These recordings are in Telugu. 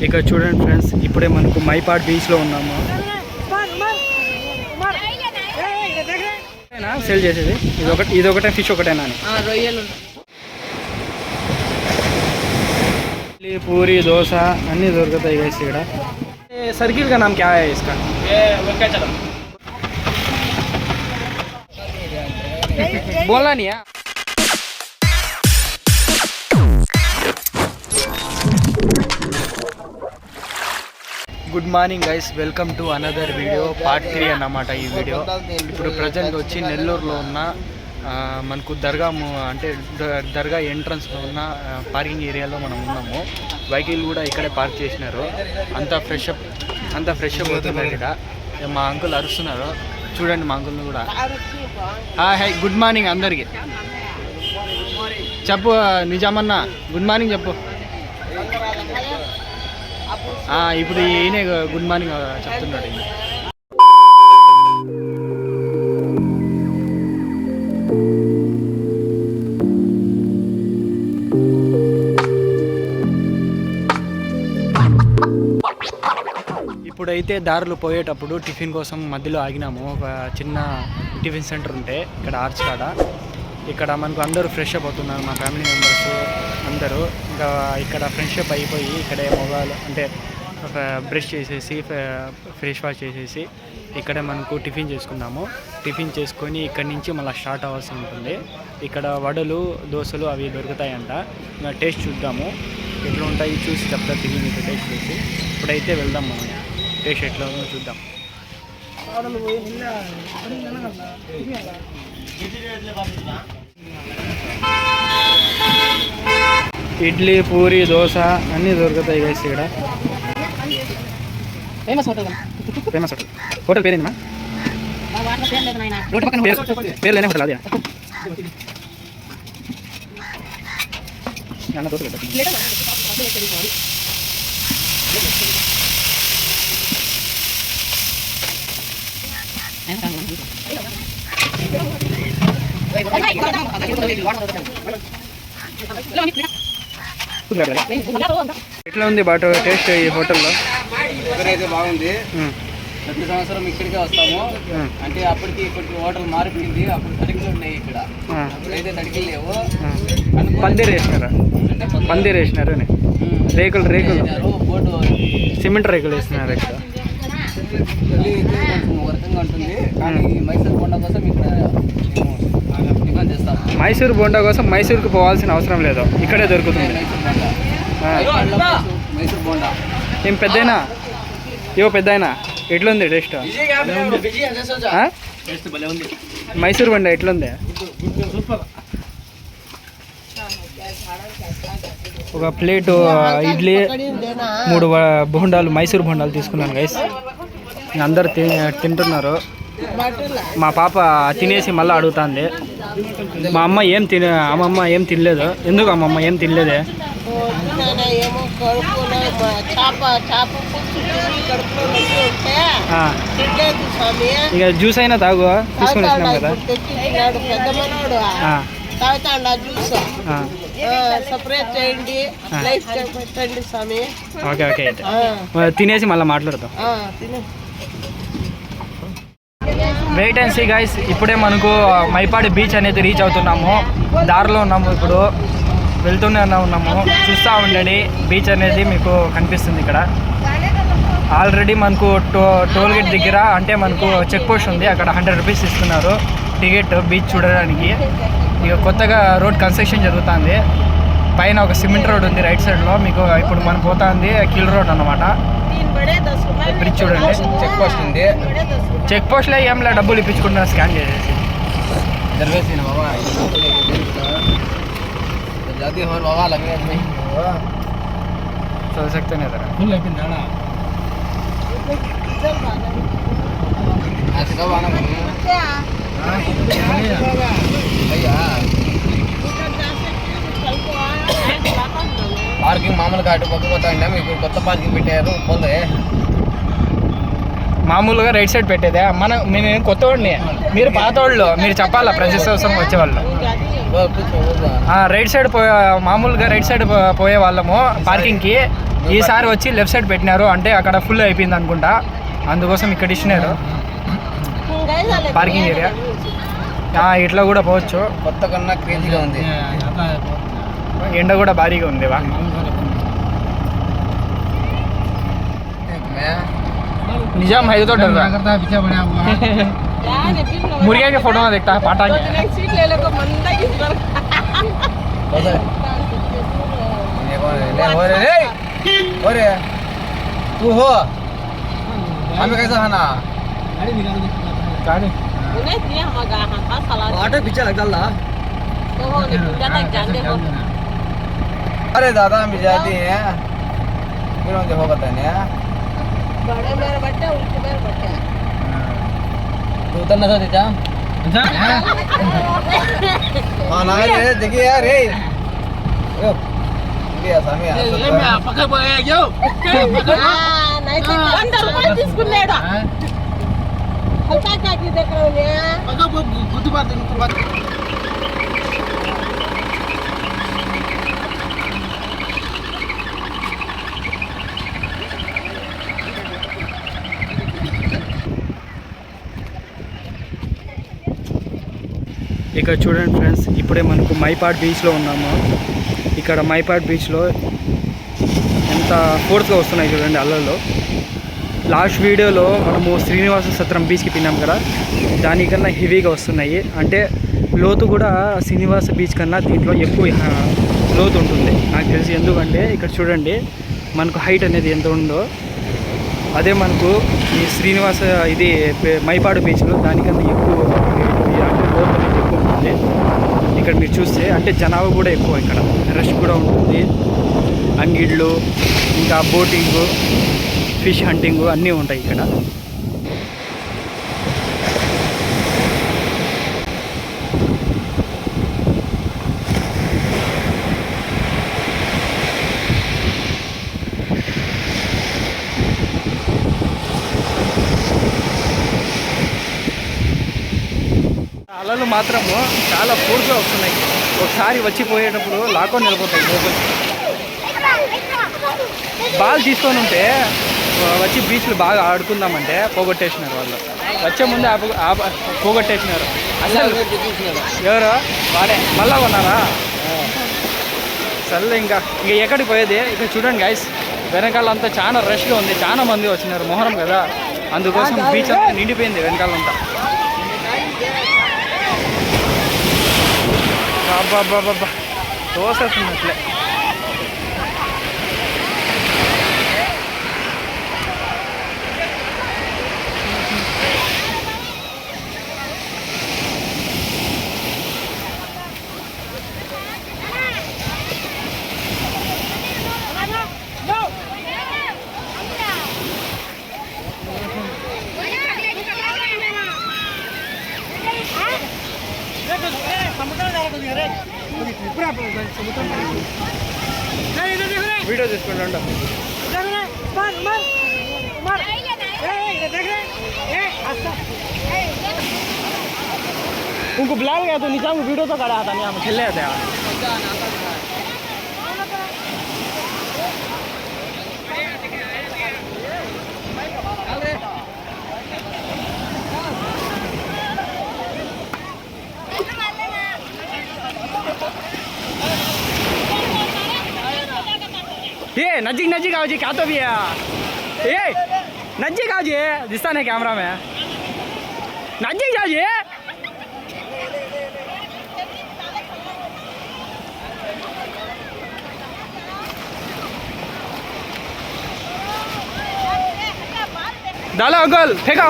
ఇక్కడ చూడండి ఫ్రెండ్స్, ఇప్పుడే మనకు మైపాడ్ బీచ్లో ఉన్నాము. సేల్ చేసేది ఇదొకటే ఫిష్ ఒకటేనా అని. రొయ్యలు, పూరి, దోశ అన్నీ దొరుకుతాయి గైస్ ఇక్కడ. सर्किल का नाम क्या है इसका? ये वक्काचलम. बोलना नहीं है. Good morning guys, welcome to another video, part 3 అన్నమాట ఈ వీడియో. ఇప్పుడు ప్రజెంట్ వచ్చి నెల్లూరులో ఉన్న మనకు దర్గా అంటే దర్గా ఎంట్రన్స్లో ఉన్న పార్కింగ్ ఏరియాలో మనం ఉన్నాము. వెహికల్ కూడా ఇక్కడే పార్క్ చేసినారు. అంతా ఫ్రెష్ అప్ అవుతున్నారు. ఇక్కడ మా అంకుల్ అరుస్తున్నారు, చూడండి మా అంకుల్ని కూడా. హాయ్, గుడ్ మార్నింగ్ అందరికి చెప్పు. నిజామన్నా గుడ్ మార్నింగ్ చెప్పు. ఇప్పుడు ఈయనే గుడ్ మార్నింగ్ చెప్తున్నాడు. ఇప్పుడైతే దారులు పోయేటప్పుడు టిఫిన్ కోసం మధ్యలో ఆగినాము. ఒక చిన్న టిఫిన్ సెంటర్ ఉంటే ఇక్కడ ఆర్చ్ కాడ. ఇక్కడ మనకు అందరూ ఫ్రెష్ అప్ అవుతున్నారు, మా ఫ్యామిలీ మెంబర్స్ అందరూ. ఇంకా ఇక్కడ ఫ్రెష్ అప్ అయిపోయి ఇక్కడే మొబైల్ అంటే బ్రష్ చేసేసి ఫేస్ వాష్ చేసేసి ఇక్కడే మనకు టిఫిన్ చేసుకున్నాము. టిఫిన్ చేసుకొని ఇక్కడి నుంచి మళ్ళీ స్టార్ట్ అవ్వాల్సి ఉంటుంది. ఇక్కడ వడలు, దోశలు అవి దొరుకుతాయంట. టేస్ట్ చూద్దాము ఎట్లా ఉంటాయి, చూసి చెప్తా తిరిగి మీకు టేస్ట్ చేసి. ఇప్పుడైతే వెళ్దాం, మనం టేస్ట్ ఎట్లా ఉందో చూద్దాం. ఇడ్లీ, పూరి, దోశ అన్నీ దొరుకుతాయి గైస్ ఇక్కడ. Famous hotel. హోటల్ పేరేంటమ్మా? పేరు లేనే హోటల్ అదే. ఎట్లా ఉంది బాట టేస్ట్ ఈ హోటల్లో? అయితే బాగుంది. ప్రతి సంవత్సరం ఇక్కడికే వస్తాము. అంటే అప్పటికి ఇప్పటికి హోటల్ మారిపోయింది. అప్పుడు తడికలు ఉన్నాయి ఇక్కడ, ఇప్పుడైతే తడికలు లేవు. పందిరు వేసినారా? పందిరు వేసినారు, రేకులు బోటు సిమెంట్ రేకులు వేసినారు ఇక్కడ. వర్తంగా ఉంటుంది. కానీ మైసూర్ బోండా కోసం ఇక్కడ డిమాండ్ చేస్తాం. మైసూర్ బోండా కోసం మైసూర్కి పోవాల్సిన అవసరం లేదు, ఇక్కడే దొరుకుతుంది. మైసూర్ బోండా ఏం పెద్దయినా పెద్దయినా ఎట్లుంది టేస్ట్? మైసూర్ బోండా ఎట్లుంది? ఒక ప్లేటు ఇడ్లీ, 3 బోండాలు, మైసూర్ బోండాలు తీసుకున్నాను గైస్. అందరు తింటున్నారు. మా పాప తినేసి మళ్ళీ అడుగుతుంది. అమ్మమ్మ ఏం తినలేదు. ఎందుకు అమ్మమ్మ ఏం తినలేదే? ఇక జ్యూస్ అయినా తాగు, తీసుకుని వచ్చినాం కదా. ఓకే ఓకే, అయితే తినేసి మళ్ళీ మాట్లాడతాం. Wait and see guys. ఇప్పుడే మనకు మైపాడి బీచ్ అనేది రీచ్ అవుతున్నాము. దారిలో ఉన్నాము, ఇప్పుడు వెళ్తూనే ఉన్నాము. చూస్తూ ఉండండి, బీచ్ అనేది మీకు కనిపిస్తుంది ఇక్కడ. ఆల్రెడీ మనకు టోల్ గేట్ దగ్గర అంటే మనకు చెక్ పోస్ట్ ఉంది, అక్కడ 100 రూపీస్ ఇస్తున్నారు టికెట్ బీచ్ చూడడానికి. ఇక కొత్తగా రోడ్ కన్స్ట్రక్షన్ జరుగుతుంది. పైన ఒక సిమెంట్ రోడ్ ఉంది రైట్ సైడ్లో. మీకు ఇప్పుడు మనం పోతుంది కిల్ రోడ్ అన్నమాట. బ్రిడ్జ్ చూడండి, చెక్ పోస్ట్ ఉంది. చెక్ పోస్ట్లో ఏంలా డబ్బులు ఇప్పించుకుంటున్నా స్కాన్ చేసేసి. चल सकते नहीं जरा फुल लेकिन जाना आज कब आना भैया పార్కింగ్ మామూలుగా అటు పక్క పోతాండి. మీకు కొత్త పార్కింగ్ పెట్టారు పోతే మామూలుగా రైట్ సైడ్ పెట్టేదే. మేము కొత్త వాడిని, మీరు పాత వాళ్ళు, మీరు చెప్పాలా ప్రతి సంవత్సరం వచ్చేవాళ్ళు. రైట్ సైడ్ మామూలుగా రైట్ సైడ్ పోయే వాళ్ళము పార్కింగ్కి. ఈసారి వచ్చి లెఫ్ట్ సైడ్ పెట్టినారు, అంటే అక్కడ ఫుల్ అయిపోయింది అనుకుంటా, అందుకోసం ఇక్కడ ఇచ్చినారు పార్కింగ్ ఏరియా. ఇట్లా కూడా పోవచ్చు. కొత్త కన్నా క్రేజీగా ఉంది. ఎండ కూడా భారీగా ఉంది. వా निजाम है तो डर रहा मुर्गिया के फोटो में देखता है पाटा तू हो हमें कैसा खाना ऑटो पीछे लगता अरे दादा हम जाती हैं फिर मुझे हो बताने बड़े मेरे बच्चे उनके मेरे बच्चे तू उतर ना देता हां ना रे देखिए यार रे यो ये आसामी है मैं पकड़ पकड़ गयो हां नहीं तो अंदर कोई తీసుకున్నాడు हल्का काटी देख रहे हो ने पकड़ गुद्दी बात बात ఇక్కడ చూడండి ఫ్రెండ్స్, ఇప్పుడే మనకు మైపాడ్ బీచ్లో ఉన్నాము. ఇక్కడ మైపాడ్ బీచ్లో ఎంత ఫోర్స్గా వస్తున్నాయి చూడండి అలల్లో. లాస్ట్ వీడియోలో మనము శ్రీనివాస సత్రం బీచ్కి పిన్నాం కదా, దానికన్నా హెవీగా వస్తున్నాయి. అంటే లోతు కూడా శ్రీనివాస బీచ్ కన్నా దీంట్లో ఎక్కువ లోతు ఉంటుంది నాకు తెలిసి. ఎందుకంటే ఇక్కడ చూడండి మనకు హైట్ అనేది ఎంత ఉందో, అదే మనకు ఈ శ్రీనివాస ఇది మైపాడు బీచ్లో దానికన్నా ఎక్కువ లోతు అనేది ఎక్కువ ఉంటుంది. ఇక్కడ మీరు చూస్తే అంటే జనాభా కూడా ఎక్కువ, ఇక్కడ రష్ కూడా ఉంటుంది. అంగిళ్ళు, ఇంకా బోటింగు, ఫిష్ హంటింగు అన్నీ ఉంటాయి ఇక్కడ. అలలు మాత్రము చాలా ఫోర్స్గా వస్తున్నాయి. ఒకసారి వచ్చిపోయేటప్పుడు లాక్కొని నిలిపోతాయి లోపలికి. బాల్ తీసుకొని ఉంటే వచ్చి బీచ్లు బాగా ఆడుకుందామంటే పోగొట్టేసినారు వాళ్ళు. వచ్చే ముందే పోగొట్టేసినారు. అసలు ఎవరు వాడే మళ్ళా కొన్నారా? సర్లే ఇంకా ఎక్కడికి పోయేది. ఇక్కడ చూడండి గైస్, వెనకాలంతా చాలా రష్గా ఉంది, చాలా మంది వచ్చినారు. మొహరం కదా, అందుకోసం బీచ్ అంతా నిండిపోయింది వెనకాలంతా. అబ్బాబ్బాబ్బా తోసేస్తుంది అట్లే. वीडियो తీసుకుంటా उनको बुला गया तो नीचे वीडियो तो करा था नहीं, हम खेल रहे थे यार. ये नजीक नजीक आओ जी, क्या तो भी है ये नजीक आओ जी, दिखता नहीं कैमरा में, नजीक जाओ जी. डालो अंकल, फेंको.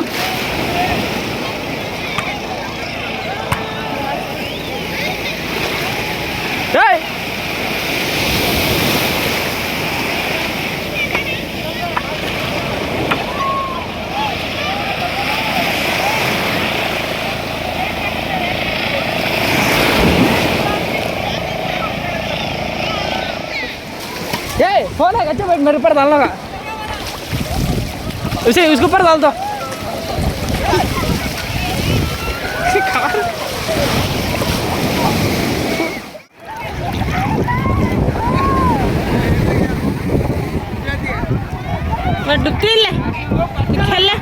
फोन है अच्छा भाई, मेरे ऊपर डालना का, उसे उसके ऊपर डाल दो. मैं डुबती ले खेल ले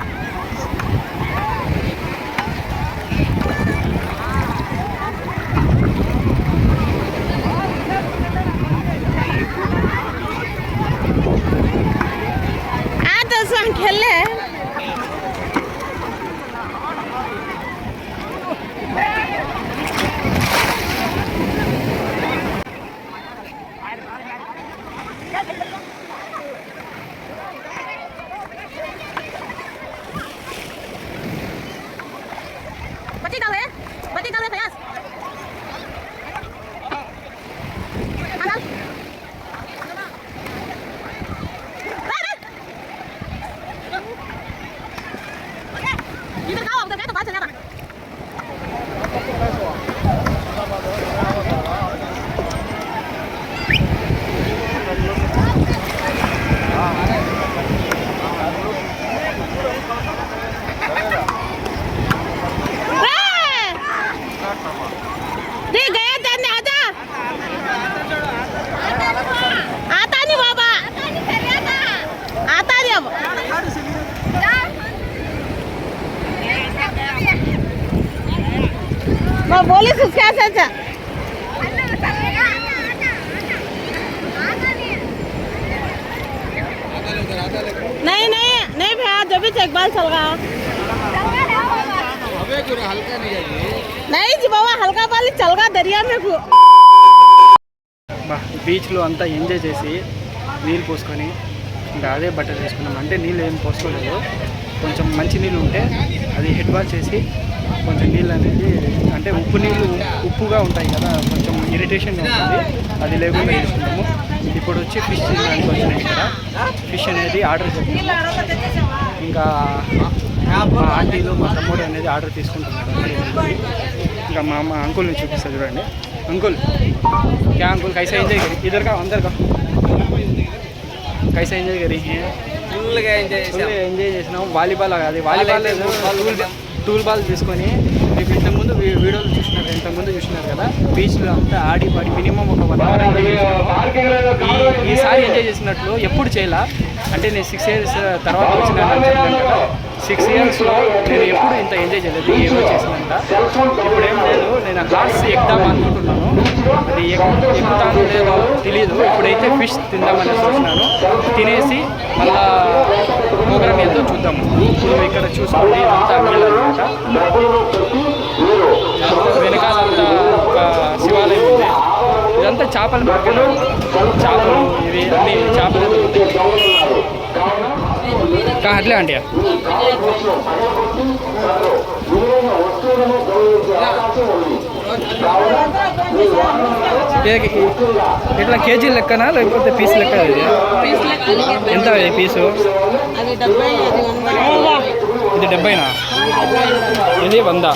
आ तो संग खेल ले बत्ती डाले फयाज इधर खाओ उधर गए तो बात चलेगा मैं बोली उसके ऐसा नहीं नहीं नहीं भैया जो भी इकबाल चल रहा नहीं जी बाबा हल्का बाली चल रहा दरिया में బీచ్లో అంతా ఎంజాయ్ చేసి నీళ్ళు పోసుకొని ఇంకా అదే బట్టలు వేసుకున్నాం. అంటే నీళ్ళు ఏం పోసుకోలేదు, కొంచెం మంచి నీళ్ళు ఉంటే అది హెడ్ వాష్ చేసి కొంచెం నీళ్ళు అనేది అంటే ఉప్పు నీళ్ళు ఉప్పుగా ఉంటాయి కదా, కొంచెం ఇరిటేషన్గా ఉంటుంది, అది లేకుండా వేసుకున్నాము. ఇప్పుడు వచ్చి ఫిష్ తినడానికి వచ్చినాయి ఇక్కడ. ఫిష్ అనేది ఆర్డర్ చేస్తాము. ఇంకా మా ఆంటీలు మా తమ్ముడు అనేది ఆర్డర్ తీసుకుంటున్నారు. ఇంకా మా అంకుల్ని చూపిస్తా చూడండి. अंकुल क्या अंकुल कैसे एंजॉय करी इधर का अंदर का कैसे एंजॉय करी ఫుల్గా ఎంజాయ్ చేసినాం. వాలీబాల్ అది వాలీబాల్ టూల్ బాల్ తీసుకొని మీకు ఇంతకుముందు వీడియోలు చూసినారు కదా, బీచ్లో అంతా ఆడి పాడి మినిమం ఒక 1 అవర్ ఈసారి ఎంజాయ్ చేసినట్లు ఎప్పుడు చేయాల. అంటే నేను 6 years తర్వాత వచ్చినాను చెప్పాను కదా, 6 yearsలో నేను ఎప్పుడు ఇంత ఎంజాయ్ చేయలేదు. ఏమో చేసినంత ఇప్పుడు ఏం లేదు. నేను హార్స్ ఎక్కుదాం అనుకుంటున్నాను, అది ఎక్కుతానో లేదో తెలియదు. ఇప్పుడైతే ఫిష్ తిందామని చూసినాను. తినేసి మళ్ళా ప్రోగ్రామ్ ఏదో చూద్దాము. ఇప్పుడు ఇక్కడ చూసుకోండి, ఇదంతా అన్నమాట. వెనకాలంతా ఒక శివాలయం ఉంది. ఇదంతా చేపల మార్కెట్. చేపలు ఇవి అన్ని చేపలు అట్లే అండి. ఇట్లా కేజీ లెక్కనా లేకపోతే పీస్ లెక్క? ఎంత పీసు? ఇది 70నా? ఇది 100.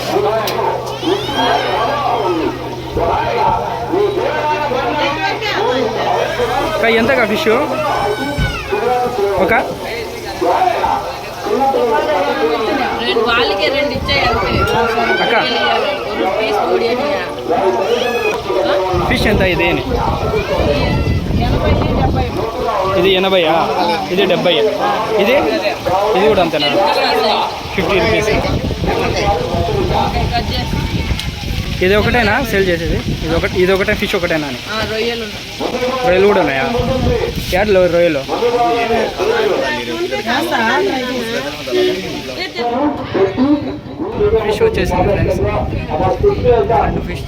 ఎంతగా ఫిష్ ఒక అక్క ఫిష్ ఎంత ఇది? ఇది 80, ఇది 70, ఇది కూడా అంతేనా? 50 రూపీస్. ఇది ఒకటేనా సేల్ చేసేది? ఇది ఒకటే ఫిష్ ఒకటేనా అని? రొయ్యలు కూడా ఉన్నాయా? యాడ్లో రొయ్యలు ఫిష్ వచ్చేసింది ఫ్రెండ్స్. 2 ఫిష్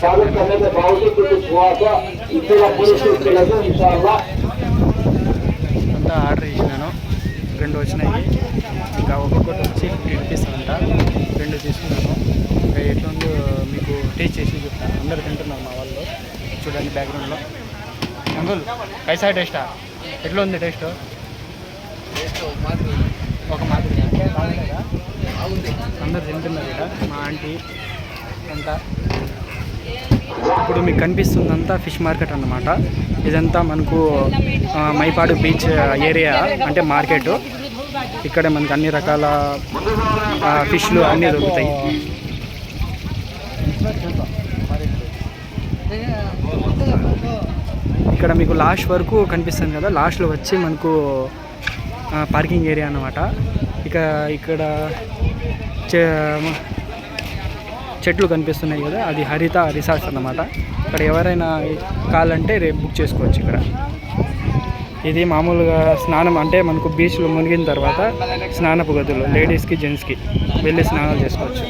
అంతా ఆర్డర్ చేసినాను. 2 వచ్చినాయి. ఇంకా ఒక్కొక్కటి వచ్చి 50 రూపీస్ అంట. 2 తీసుకున్నాను. ఇంకా ఎట్లుందో మీకు టేస్ట్ చేసి చెప్తాను. అందరు తింటున్నారు మా వాళ్ళు, చూడండి బ్యాక్గ్రౌండ్లో. అంకుల్ కైసా టేస్టా? ఎట్లా ఉంది టేస్ట్? ఒక మాదిరి అందరు తింటున్నారు ఇక్కడ, మా ఆంటీ అంతా. ఇప్పుడు మీకు కనిపిస్తుందంతా ఫిష్ మార్కెట్ అన్నమాట. ఇదంతా మనకు మైపాడు బీచ్ ఏరియా అంటే మార్కెట్. ఇక్కడ మనకు అన్ని రకాల ఫిష్లు అన్నీ దొరుకుతాయి. ఇక్కడ మీకు లాస్ట్ వరకు కనిపిస్తుంది కదా, లాస్ట్లో వచ్చి మనకు పార్కింగ్ ఏరియా అన్నమాట. ఇక్కడ చెట్లు కనిపిస్తున్నాయి కదా, అది హరిత రిసార్ట్స్ అన్నమాట. ఇక్కడ ఎవరైనా కావాలంటే రేపు బుక్ చేసుకోవచ్చు. ఇక్కడ ఇది మామూలుగా స్నానం అంటే మనకు బీచ్లో మునిగిన తర్వాత స్నానపు గదులు లేడీస్కి జెంట్స్కి వెళ్ళి స్నానాలు చేసుకోవచ్చు.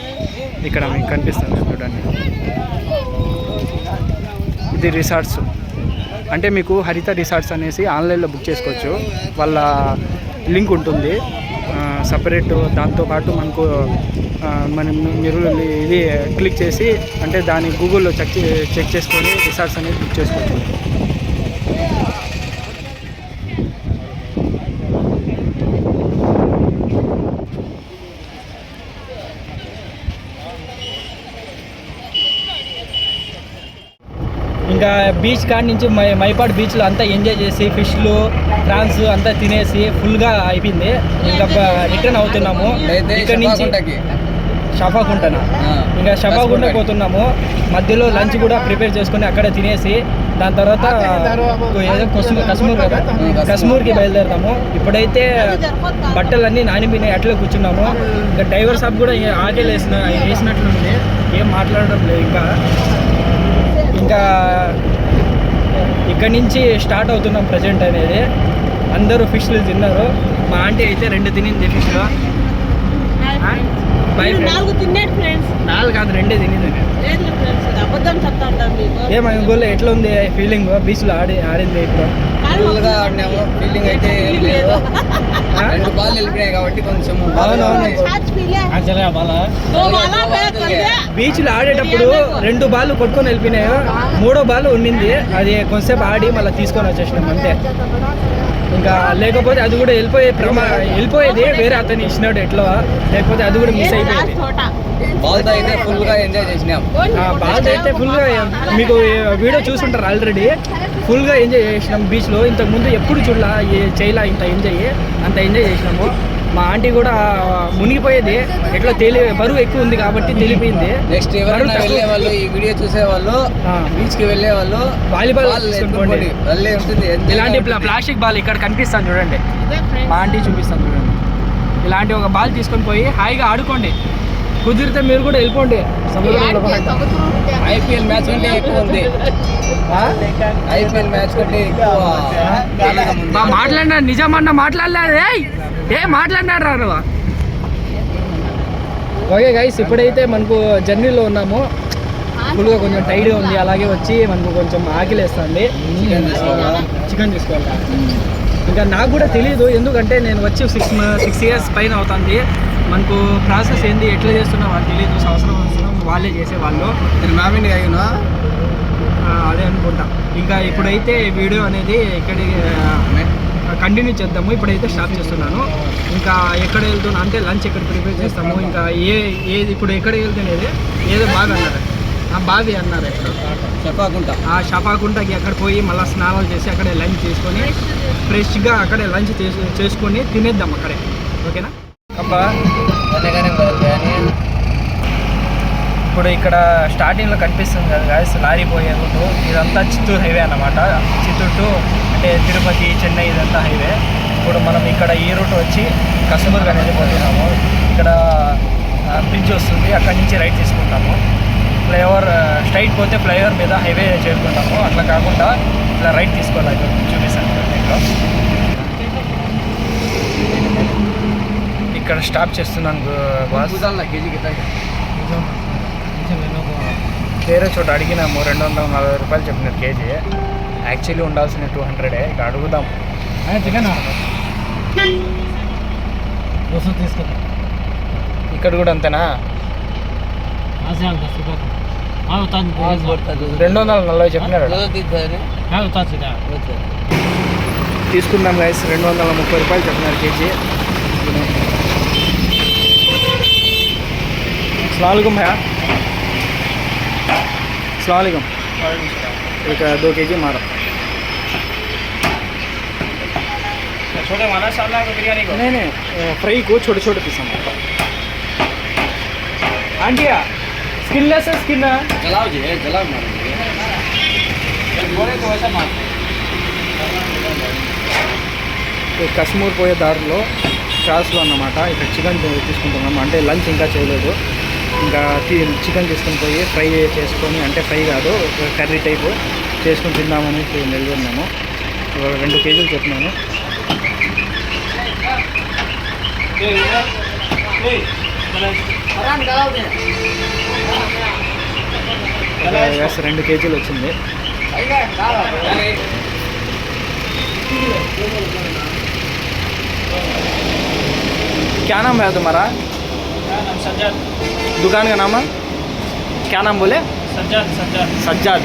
ఇక్కడ మీకు కనిపిస్తుంది చూడండి, ఇది రిసార్ట్స్. అంటే మీకు హరిత రిసార్ట్స్ అనేసి ఆన్లైన్లో బుక్ చేసుకోవచ్చు. వాళ్ళ లింక్ ఉంటుంది సపరేట్. దాంతోపాటు మనకు మీరు ఇది క్లిక్ చేసి అంటే దాన్ని గూగుల్లో చెక్ చేసుకొని రిసార్ట్స్ అనేది బుక్ చేసుకోవచ్చు. ఇంకా బీచ్ కాడి నుంచి మైపాడు బీచ్లో అంతా ఎంజాయ్ చేసి ఫిష్లు ప్రాన్స్ అంతా తినేసి ఫుల్గా అయిపోయింది. ఇంకా రిటర్న్ అవుతున్నాము. ఇక్కడ నుంచి షఫాకుంటనా, ఇంకా షఫాకుంట పోతున్నాము. మధ్యలో లంచ్ కూడా ప్రిపేర్ చేసుకుని అక్కడే తినేసి దాని తర్వాత ఏదో కశ్మీర్ కదా, కశ్మీర్కి బయలుదేరుతాము. ఇప్పుడైతే బట్టలన్నీ నానిపోయినాయి, అట్లా కూర్చున్నాము. ఇంకా డ్రైవర్ సాబ్ కూడా ఆకలి వేసినట్లుంది, ఏం మాట్లాడడం లేదు. ఇంకా ఇక్కడి నుంచి స్టార్ట్ అవుతున్నాం ప్రజెంట్ అనేది. అందరూ ఫిష్లు తిన్నారు. మా ఆంటీ అయితే 2 తినింది ఫిష్లో. 4 తిన్నాడు ఫ్రెండ్స్. 4 కాదు, 2 తినింది. అబద్ధం చెప్తా ఉంటాను మీకు. ఏమై గోల్ ఎట్లా ఉంది ఫీలింగ్ బీచ్లో ఆడింది? ఇప్పుడు ఫుల్గా ఆడినాము. ఫీలింగ్ అయితే ఏం లేదు. 2 బాల్ వెళ్ళిపోయాయి కాబట్టి కొంచెం అవునవును. బీచ్లో ఆడేటప్పుడు 2 బాల్ కొట్టుకొని వెళ్ళిపోయినాయి, 3వ బాల్ ఉండింది. అది కొంతసేపు ఆడి మళ్ళీ తీసుకొని వచ్చేసినాం అంతే. ఇంకా లేకపోతే అది కూడా వెళ్ళిపోయేది, వేరే అతను ఇచ్చినాడు ఎట్లా, లేకపోతే అది కూడా మిస్ అయిపోయింది. బాల్తో అయితే ఫుల్గా ఎంజాయ్ చేసినాం. బాల్తో అయితే ఫుల్గా, మీకు వీడియో చూసుంటారు ఆల్రెడీ, ఫుల్గా ఎంజాయ్ చేసినాం బీచ్లో. ఇంతకుముందు ఎప్పుడు చేయలా ఇంత ఎంజాయ్ చేసినాము. మా ఆంటీ కూడా మునిగిపోయేది, ఎట్లా బరువు ఎక్కువ ఉంది కాబట్టి తెలిపోయింది. నెక్స్ట్ ఎవరైనా వెళ్ళే వాళ్ళు, ఈ వీడియో చూసే వాళ్ళు, బీచ్ కి వెళ్ళే వాళ్ళు వాలీబాల్ ఉంటుంది. ఇలాంటి ప్లాస్టిక్ బాల్ ఇక్కడ కనిపిస్తాను చూడండి, మా ఆంటీ చూపిస్తాను చూడండి. ఇలాంటి ఒక బాల్ తీసుకొని పోయి హాయిగా ఆడుకోండి. కుదిరితే మీరు కూడా వెళ్ళిపోండి సముద్రంలో. ఐపీఎల్ మ్యాచ్ కంటే ఎక్కువ ఉంది. ఐపీఎల్ మ్యాచ్ కంటే ఎక్కువ మాట్లాడినా, నిజమన్నా మాట్లాడలేదు. మాట్లాడినాడు రా నువ్వు. ఓకే గైస్, ఇప్పుడైతే మనకు జర్నీలో ఉన్నాము. ఫుల్గా కొంచెం టైడ్గా ఉంది. అలాగే వచ్చి మనకు కొంచెం ఆకలేస్తుంది. చికెన్ తీసుకోవాలి. ఇంకా నాకు కూడా తెలియదు, ఎందుకంటే నేను వచ్చి 6 years పైన అవుతుంది. మనకు ప్రాసెస్ ఏంది, ఎట్లా చేస్తున్నా వాళ్ళు తెలియదు. సంవత్సరం వాళ్ళే చేసేవాళ్ళు. మామిడి అయినా అదే అనుకుంటా. ఇంకా ఇప్పుడైతే వీడియో అనేది ఇక్కడి కంటిన్యూ చేద్దాము. ఇప్పుడైతే స్టాప్ చేస్తున్నాను. ఇంకా ఎక్కడ వెళ్తున్నా అంటే లంచ్ ఎక్కడ ప్రిపేర్ చేస్తాము, ఇంకా ఏది ఇప్పుడు ఎక్కడ వెళ్తున్నది, ఏదో బావి అన్నారు, ఆ బావి అన్నారు ఎక్కడ షఫాకుంటకి అక్కడ పోయి మళ్ళీ స్నానాలు చేసి అక్కడే లంచ్ చేసుకొని ఫ్రెష్గా అక్కడే లంచ్ చేసుకొని తినేద్దాం అక్కడే. ఓకేనా అబ్బా. ఇప్పుడు ఇక్కడ స్టార్టింగ్లో కనిపిస్తుంది కదా గాయస్, లారీ పోయే రూటు. ఇదంతా చిత్తూరు హైవే అన్నమాట. చిత్తూరు టు అంటే తిరుపతి, చెన్నై ఇదంతా హైవే. ఇప్పుడు మనం ఇక్కడ ఈ రూట్ వచ్చి కశ్మీర్ అనేది పోతున్నాము. ఇక్కడ బ్రిడ్జ్ వస్తుంది, అక్కడి నుంచి రైట్ తీసుకుంటాము. ఫ్లైఓవర్ స్ట్రైట్ పోతే ఫ్లైఓవర్ మీద హైవే చేరుకుంటాము. అట్లా కాకుండా ఇలా రైట్ తీసుకోవాలి. చూపిస్తాను దీంట్లో. ఇక్కడ స్టాప్ చేస్తున్నాను బాస్. వేరే చోట అడిగినాము, 240 రూపాయలు చెప్పినారు కేజీ. యాక్చువల్లీ ఉండాల్సిన 200. ఇక అడుగుదాం. ఇక్కడ కూడా అంతేనా? 240 చెప్పినారు. తీసుకుందాం గైస్. 230 రూపాయలు చెప్పినారు కేజీ. अस्सलामुअलैकुम भैया, अस्सलामुअलैकुम। एक 2 kg मारो। छोटे माना साला को बिरयानी को? नहीं फ्राई को छोटे छोटे पीस मारो। आंटिया स्किनलेस है, स्किन जलाओ जी, जलाओ मारो। बोले तो ऐसा मारो। కశ్మూర్ పోయే దారిలో క్రాస్లో అన్నమాట. ఇక్కడ చికెన్ తీసుకుంటున్నాము. అంటే లంచ్ ఇంకా చేయలేదు. ఇంకా చికెన్ తీసుకొని పోయి ఫ్రై చేసుకొని, అంటే ఫ్రై కాదు కర్రీ టైపు చేసుకొని తిందామని నిలబడినాము. 2 కేజీలు చెప్తున్నాను. గ్యాస్ 2 కేజీలు వచ్చింది. क्या नाम है तुम्हारा? सज्जाद। दुकान का नाम है क्या नाम बोले? सज्जाद। सज्जाद। सज्जाद।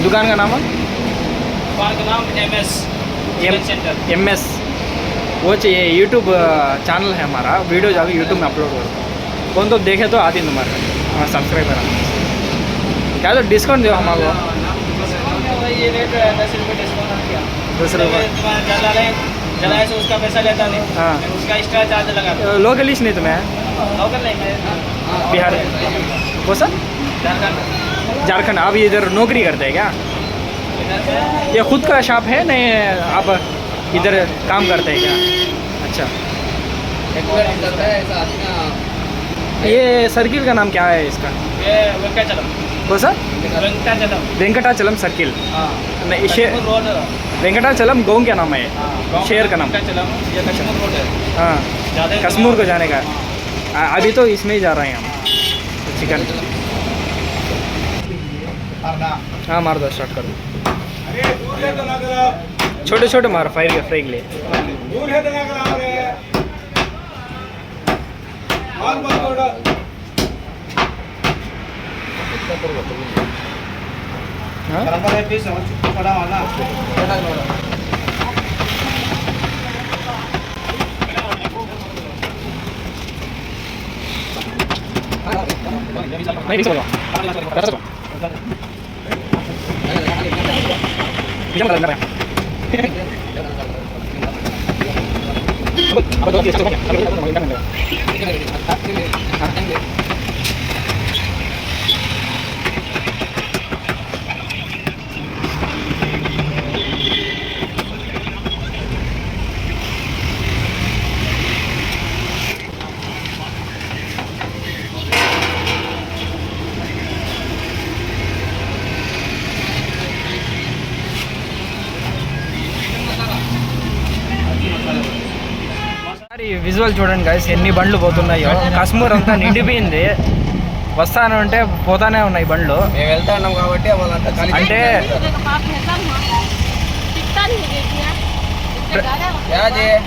दुकान का नाम है? दुकान का नाम MS सेंटर। MS। वो चाहिए यूट्यूब चैनल है हमारा, वीडियो जाकर यूट्यूब में अपलोड करो. कौन तो देखे तो आती तुम्हारा सब्सक्राइबर क्या तो डिस्काउंट दो हमारे. ये रेट 10 रुपये डिस्काउंट किया। 10 रुपये जलाए से उसका पैसा लेता नहीं। हाँ. उसका एक्स्ट्रा चार्ज लगा। लोकलिस्ट नहीं तुम्हें? लोकल नहीं, मैं बिहार वो सर झारखंड। झारखंड. आप इधर नौकरी करते हैं क्या? इधर से ये खुद का शॉप है नहीं आप इधर काम करते हैं क्या? अच्छा. ये सर्किल का नाम क्या है इसका? ये वेंकटाचलम। वो सर वेंकटाचलम। वेंकटाचलम सर्किल. हाँ। नहीं कश्मीर रोड। वेंकटाचलम गाँव क्या नाम है? गाँव शहर का नाम? वेंकटाचलम। ये कश्मीर रोड है। हाँ ज़्यादा कश्मीर को जाने का. अभी तो इसमें ही जा रहे हैं हम चिकन. हाँ मार दो, स्टार्ट कर दो. छोटे छोटे मार फ्राई के लिए. हाँ? नहीं मिक्स करो. విజువల్ చూడండి గైస్, ఎన్ని బండ్లు పోతున్నాయో. కశ్మూర్ అంతా నిండిపోయింది. వస్తాను అంటే పోతానే ఉన్నాయి బండ్లు. మేము వెళ్తా ఉన్నాం కాబట్టి వాళ్ళంతా ఖాళీ అంటే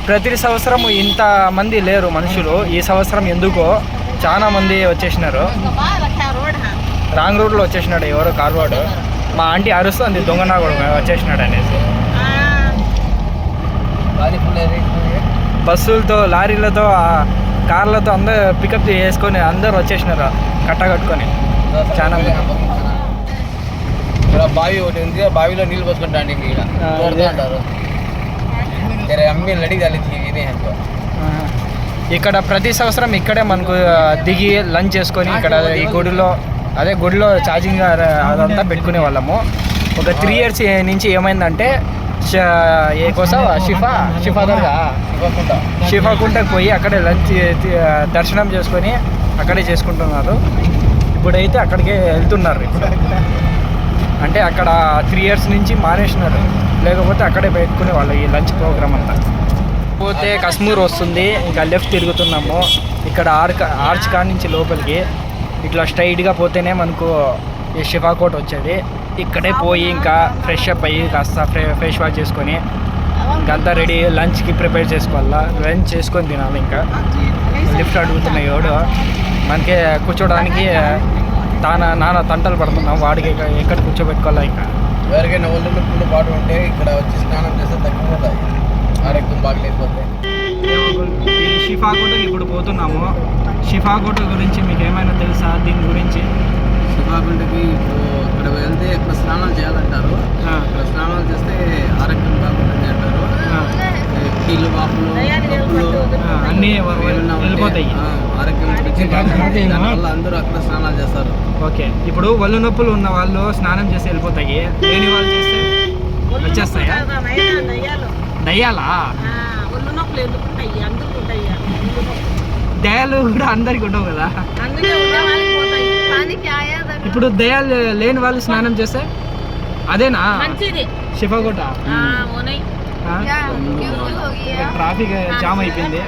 ప్రతి సంవత్సరం ఇంత మంది లేరు మనుషులు. ఈ సంవత్సరం ఎందుకో చాలా మంది వచ్చేసినారు. రాంగ్ రూట్లో వచ్చేసినాడు ఎవరో కార్వాడు. మా ఆంటీ అరుస్తుంది దొంగనా కూడా వచ్చేసినాడు అనేసి. బస్సులతో లారీలతో కార్లతో అందరూ పికప్ చేసుకొని అందరూ వచ్చేసినారు కట్టగట్టుకొని. చాలా ఇక్కడ బావి ఒకటి ఉంది, బావిలో నీళ్ళు పోసుకుంటా అండి. అంటారు అమ్మి రెడీ కాలేదు. ఇక్కడ ప్రతి సంవత్సరం ఇక్కడే మనకు దిగి లంచ్ చేసుకొని ఇక్కడ ఈ గుడిలో గుడిలో ఛార్జింగ్ అదంతా పెట్టుకునే వాళ్ళము. ఒక 3 years నుంచి ఏమైందంటే ఏ కోసం షిఫాకుంటకు పోయి అక్కడే లంచ్ దర్శనం చేసుకొని అక్కడే చేసుకుంటున్నారు. ఇప్పుడైతే అక్కడికే వెళ్తున్నారు. ఇప్పుడు అంటే అక్కడ 3 years నుంచి మానేసినారు, లేకపోతే అక్కడే పెట్టుకునే వాళ్ళు ఈ లంచ్ ప్రోగ్రామ్ అంతా. పోతే కశ్మూర్ వస్తుంది. ఇంకా లెఫ్ట్ తిరుగుతున్నాము. ఇక్కడ ఆర్చ్ కాడ నుంచి లోపలికి ఇట్లా స్ట్రైట్గా పోతేనే మనకు ఈ షిఫాకోట్ వచ్చేది. ఇక్కడే పోయి ఇంకా ఫ్రెష్ అప్ అయ్యి కాస్త ఫేస్ వాష్ చేసుకొని ఇంకంతా రెడీ లంచ్కి ప్రిపేర్ చేసుకోవాలా. లంచ్ చేసుకొని తినాలి. ఇంకా లిఫ్ట్ అడుగుతున్నాయి ఎవడు మనకి కూర్చోడానికి. నాన్న తంటలు పడుతున్నాం. వాడికి ఎక్కడ కూర్చోబెట్టుకోవాలా. ఇంకా ఎవరికైనా ఒళ్ళు నొప్పులు పాటు ఉంటే ఇక్కడ వచ్చి స్నానం చేస్తే తగ్గిపోతాయి, ఆరోగ్యం బాగలేకపోతే. ఈ షిఫాకోటకి ఇప్పుడు పోతున్నాము. షిఫాకోట గురించి మీకు ఏమైనా తెలుసా? దీని గురించి షిఫాకుంటకి ఇక్కడ వెళ్తే ఇక్కడ స్నానాలు చేయాలంటారు. ఇక్కడ స్నానాలు చేస్తే ఆరోగ్యం బాగుంటుంది అంటారు. కీళ్ళు వాపులు నొప్పులు అన్నీ వెళ్ళిపోతాయి. ఆరోగ్యం గురించి దానివల్ల అందరూ అక్కడ స్నానాలు చేస్తారు. ఓకే, ఇప్పుడు ఒళ్ళు నొప్పులు ఉన్న వాళ్ళు స్నానం చేసి వెళ్ళిపోతాయి. లేని వాళ్ళు చేస్తే వచ్చేస్తాయా? దయ్యాలా? నొప్పులు ఎందుకు ఉంటాయి? అందరికి ఉంటాయి. దయాలు కూడా అందరికి ఉండవు కదా. అందుకే ఉన్న వాళ్ళకి పోతాయి. ఇప్పుడు దయాలు లేని వాళ్ళు స్నానం చేస్తే అదేనా మంచిది. శివగుట్ట ఉన్నాయి. ట్రాఫిక్ జామ్ అయిపోయింది,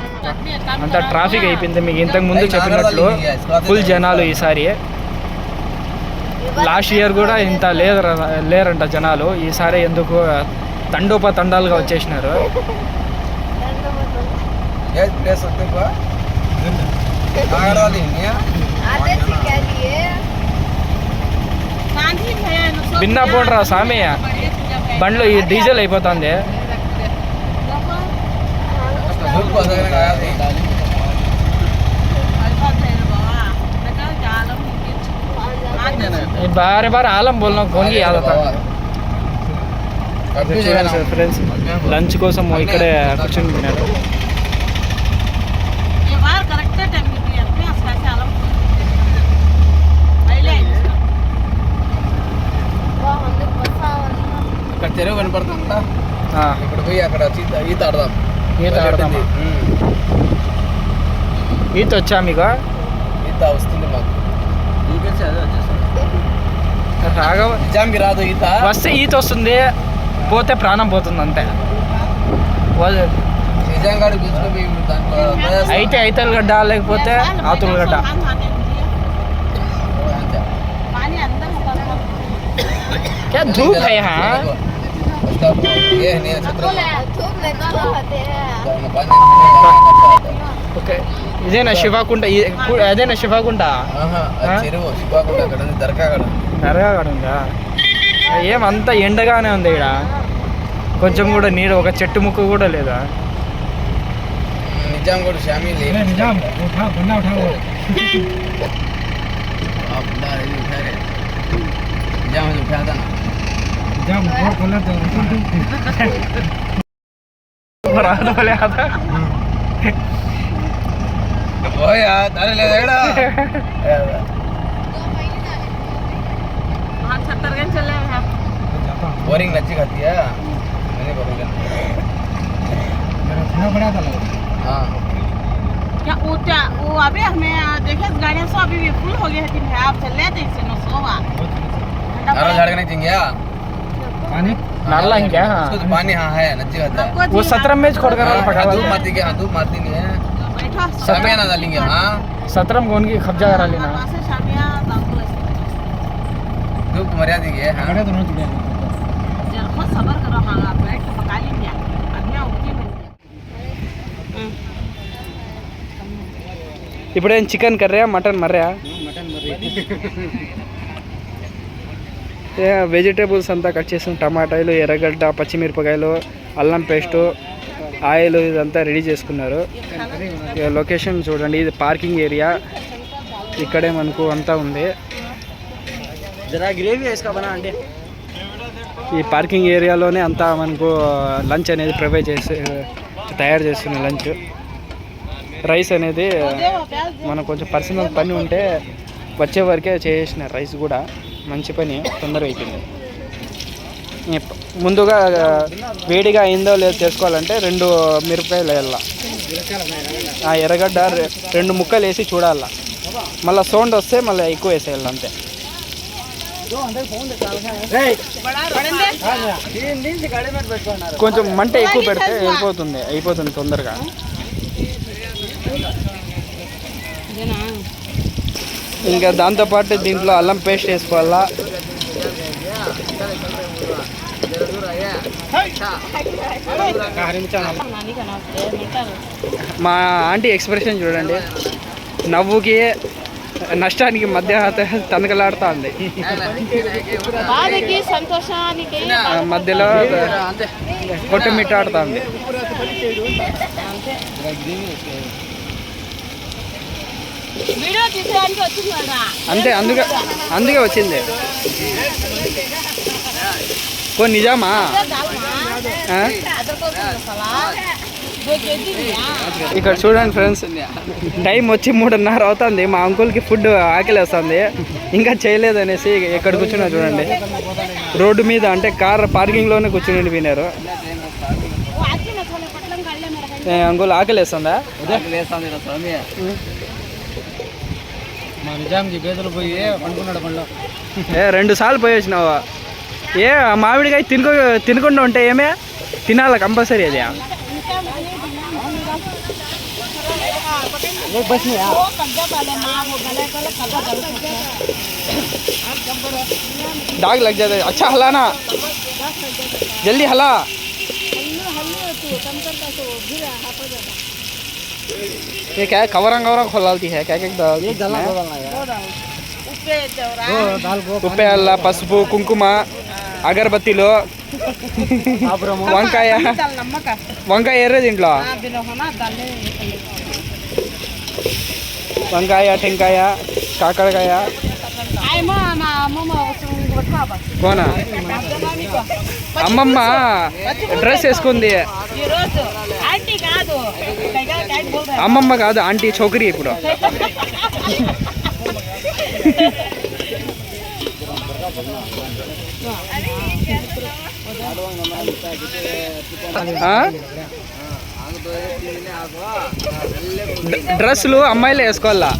అంత ట్రాఫిక్ అయిపోయింది. మీకు ఇంతకు ముందు చెప్పినట్లు ఫుల్ జనాలు ఈసారి. లాస్ట్ ఇయర్ కూడా ఇంత లేరంట జనాలు. ఈసారి ఎందుకు తండోపతండాలుగా వచ్చేసినారు. భిన్నా పోండ్రా స్వామి, బండ్లో ఈ డీజిల్ అయిపోతుంది. बारे बार आलम बोलना कौन की याद आता ఫ్రెండ్స్ లంచ్ కోసం ఇక్కడే కూర్చొని తిన్నారు. అక్కడ చెరువు కనపడుతుందా, ఇక్కడ పోయి అక్కడ ఈత ఆడదాం. ఈత వచ్చా మీకు? ఈత వస్తుంది మాకు. రాఘవ నిజాంకి రాదు ఈత. వస్తే ఈత వస్తుంది, పోతే ప్రాణం పోతుంది అంతే. నిజంగా తీసుకుపోయి అయితే ఐతల్ గడ్డ లేకపోతే ఆతుల్ గడ్డ. क्या धूप है यहाँ? ఓకే, ఇదేనా శివాకుండ? అదేనా శివాకుండ? చెరువు శివాకుండ అక్కడ ఉంది, దర్గా ఉందా? ఏమంతా ఎండగానే ఉంది ఇక్కడ, కొంచెం కూడా నీడ, ఒక చెట్టు ముక్క కూడా లేదా. నిజాం కూడా షామీ बोरिंग अच्छी खाती है मैंने हाँ क्या वो अभी हमें देखे गाड़ियाँ सो अभी भी फुल हो गया है। आप चल रहे थे इससे नो सोवा नारा झाड़ने चाहिए नाला ही क्या? हाँ उसको तो पानी हाँ है नच्ची खाता है वो 17 में छोड़ कर धूप मारती क्या? धूप मारती नहीं है, बैठा शामिया ना डालेंगे। हाँ 17 में कौन की कब्जा करा लेना? वहाँ से शामिया दाखिल है। धूप मर्यादा की है। हाँ जरा बहुत सब्र करो। हाँ आप बैठ के पका लीजिए। अभी उठी मिल ఇప్పుడేం చికెన్ కర్రీయా మటన్ మర్రా? వెజిటేబుల్స్ అంతా కట్ చేసిన టమాటాలు, ఎర్రగడ్డ, పచ్చిమిరపకాయలు, అల్లం పేస్టు, ఆయిల్ ఇదంతా రెడీ చేసుకున్నారు. లొకేషన్ చూడండి, ఇది పార్కింగ్ ఏరియా. ఇక్కడే మనకు అంతా ఉంది. ఈ పార్కింగ్ ఏరియాలోనే అంతా మనకు లంచ్ అనేది ప్రొవైడ్ తయారు చేస్తున్న లంచ్. రైస్ అనేది మనకు కొంచెం పర్సనల్ పని ఉంటే వచ్చే వరకే చేసిన రైస్ కూడా మంచి పని, తొందరగా అయిపోయింది. ముందుగా వేడిగా అయిందో లేదో తెలుసుకోవాలంటే 2 మిరపకాయలు వేయాల, ఆ ఎర్రగడ్డ 2 ముక్కలు వేసి చూడాల. మళ్ళీ సౌండ్ వస్తే మళ్ళీ ఎక్కువ వేసేయాలి అంతే. కొంచెం మంట ఎక్కువ పెడితే అయిపోతుంది తొందరగా. ఇంకా దాంతోపాటు దీంట్లో అల్లం పేస్ట్ వేసుకోవాలా. మా ఆంటీ ఎక్స్ప్రెషన్ చూడండి, నవ్వుకి నష్టానికి మధ్య తనకలాడుతూ ఉంది. సంతోషానికి మధ్యలో కొట్టుమిట్టాడుతూ ఉంది. అంతే, అందుకే వచ్చింది. కొన్ని నిజామా? ఇక్కడ చూడండి ఫ్రెండ్స్, టైం వచ్చి 3:30 అవుతుంది. మా అంకుల్కి ఫుడ్ ఆకలి వస్తుంది, ఇంకా చేయలేదు అనేసి ఎక్కడ కూర్చున్నా చూడండి. రోడ్డు మీద అంటే కార్ పార్కింగ్లోనే కూర్చుని విన్నారు. అంకుల్ ఆకలి వేస్తుందా? వేస్తాను స్వామి. మా నిజాంకి గేదెలు పోయి పండుకున్నాడు పండ్లో. 2 సార్లు పోయి వచ్చినావా? ఆ మామిడికాయ తినకుండా ఉంటే ఏమే తినాలా కంపల్సరీ అది. दाग लग जाता है. अच्छा हलाना, जल्दी हला. ये क्या है? कवरा खोलती है क्या? ఉప్పే అల్ల పసుపు కుంకుమ అగరబత్తిలో వంకాయ ఎర్ర దీంట్లో వంకాయ టెంకాయ కాకరకాయ కోనా అమ్మమ్మ డ్రెస్ వేసుకుంది. అమ్మమ్మ కాదు ఆంటీ చౌకరీ ఇప్పుడు. డ్రెస్సులు అమ్మాయిలే వేసుకోవాలా.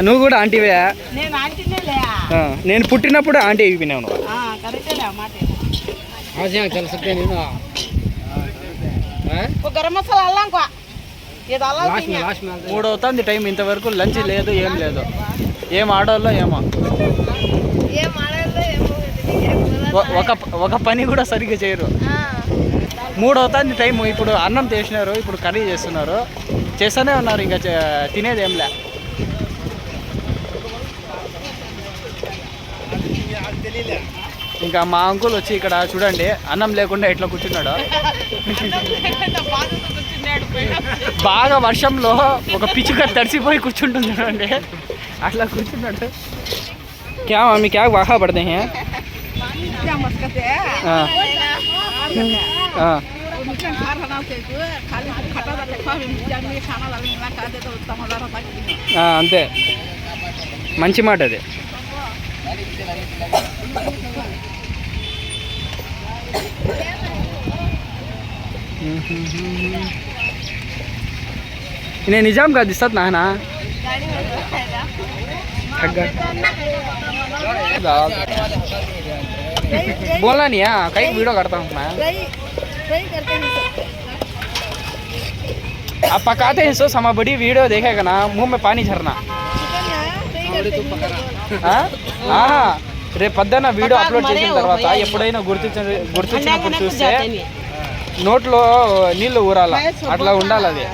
నువ్వు కూడా ఆంటీవే? నేను పుట్టినప్పుడు ఆంటీ అయిపోయినావు. గరం మసాలా 3 అవుతుంది టైం, ఇంతవరకు లంచ్ లేదు, ఏం లేదు. ఏం ఆడవాళ్ళో ఏమో, ఒక పని కూడా సరిగ్గా చేయరు. 3 అవుతుంది టైం. ఇప్పుడు అన్నం చేసినారు, ఇప్పుడు కర్రీ చేస్తున్నారు, చేస్తూనే ఉన్నారు. ఇంకా తినేది ఏంలే. ఇంకా మా అంకుల్ వచ్చి ఇక్కడ చూడండి అన్నం లేకుండా ఎట్లా కూర్చున్నాడు. బాగా వర్షంలో ఒక పిచ్చుక తడిసిపోయి కూర్చుంటుంది చూడండి, అట్లా కూర్చున్నాడు. क्या मम्मी क्या वाखा पड़ते हैं? అంతే, మంచి మాట అది. इन्हें निजाम का दिसत ना है ना. बोला नहीं है, कई वीडियो करता हूँ मैं. आप पकाते हैं सो समा बड़ी वीडियो देखेगा ना, मुंह में पानी झरना. రేపు పొద్దున్న వీడియో అప్లోడ్ చేసిన తర్వాత ఎప్పుడైనా గుర్తించినప్పుడు చూస్తే నోట్లో నీళ్ళు ఊరాల, అట్లా ఉండాలి అది.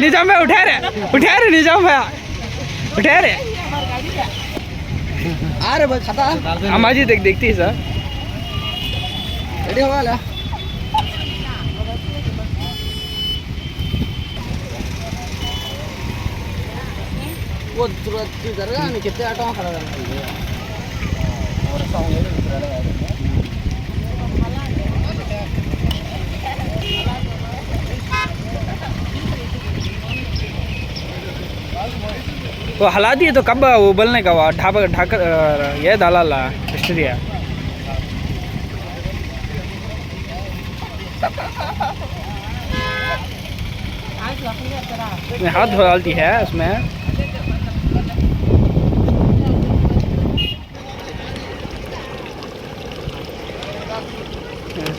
निजाम भाई उठा रहे निजाम भाई उठा रहे. अम्मा जी देखती है सर. रेडी हो गया? वो जगह नहीं कितने आटो खड़ा है. वो हला दिए तो कब उबलने का? ढाबा ढाका ये डाला ला स्टूडियो. हाथ धो डालती है उसमें.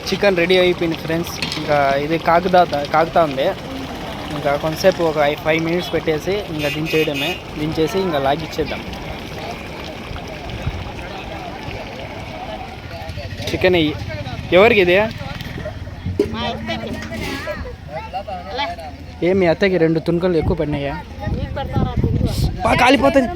చికెన్ రెడీ అయిపోయింది ఫ్రెండ్స్. ఇంకా ఇది కాగుతా ఉంది. ఇంకా కొంతసేపు ఒక 5 మినిట్స్ పెట్టేసి ఇంకా దించేసి ఇంకా లాగిచ్చేద్దాం. చికెన్ ఎవరికి ఇది? ఏమి అత్తకి 2 తుణుకలు ఎక్కువ పడినాయా? కాలిపోతుంది.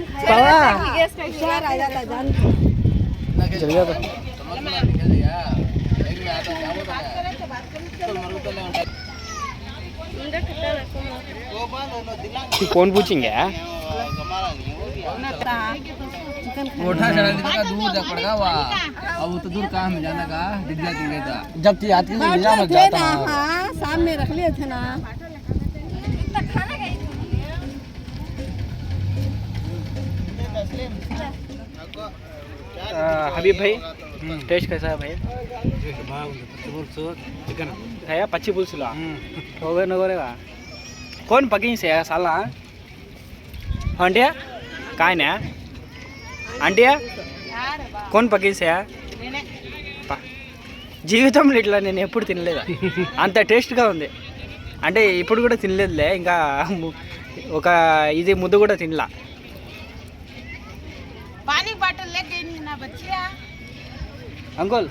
कौन पूछेंगे? कोठा चढ़ा दूर जा पड़ेगा वहाँ. अब तो दूर कहाँ में जाना का दिख जाती है. जब आती है शाम में रख लिए थे ना। हबीब भाई टेस्ट कैसा है भाई? चिकन है पच्ची पुलसुला होगे नगोरेगा कौन पकिंग से साला आंटिया काय ना आंटिया कौन पकिंग से జీవితంలో ఇట్లా నేను ఎప్పుడు తినలేదు అంత టేస్ట్గా ఉంది అంటే ఇప్పుడు కూడా తినలేదులే ఇంకా ఒక ఇది ముద్దు కూడా తినలా पानी बॉटल ले गई नहीं ना बच्चिया అంకుల్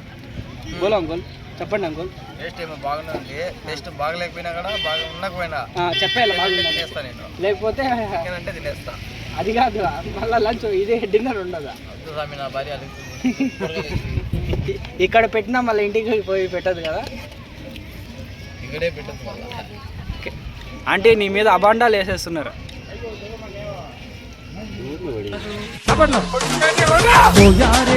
బోలో అంకుల్ చెప్పండి అంకుల్ టేస్ట్ ఏమో బాగానే ఉంది టేస్ట్ బాగలేకపోయినా కూడా బాగా ఉండకపోయినా చెప్పేయాలి బాగుంది తినేస్తా నేను లేకపోతే చికెన్ అంటే తినేస్తా అది కాదు మళ్ళీ లంచ్ ఇది డిన్నర్ ఉండదా వద్దు స్వామి నా భార్య అడుగుతుంది ఇక్కడ పెట్టినా మళ్ళీ ఇంటికి పోయి పెట్టదు కదా ఇక్కడే పెట్టదు మళ్ళా అంటే నీ మీద అబాండాలు వేసేస్తున్నారు तो यार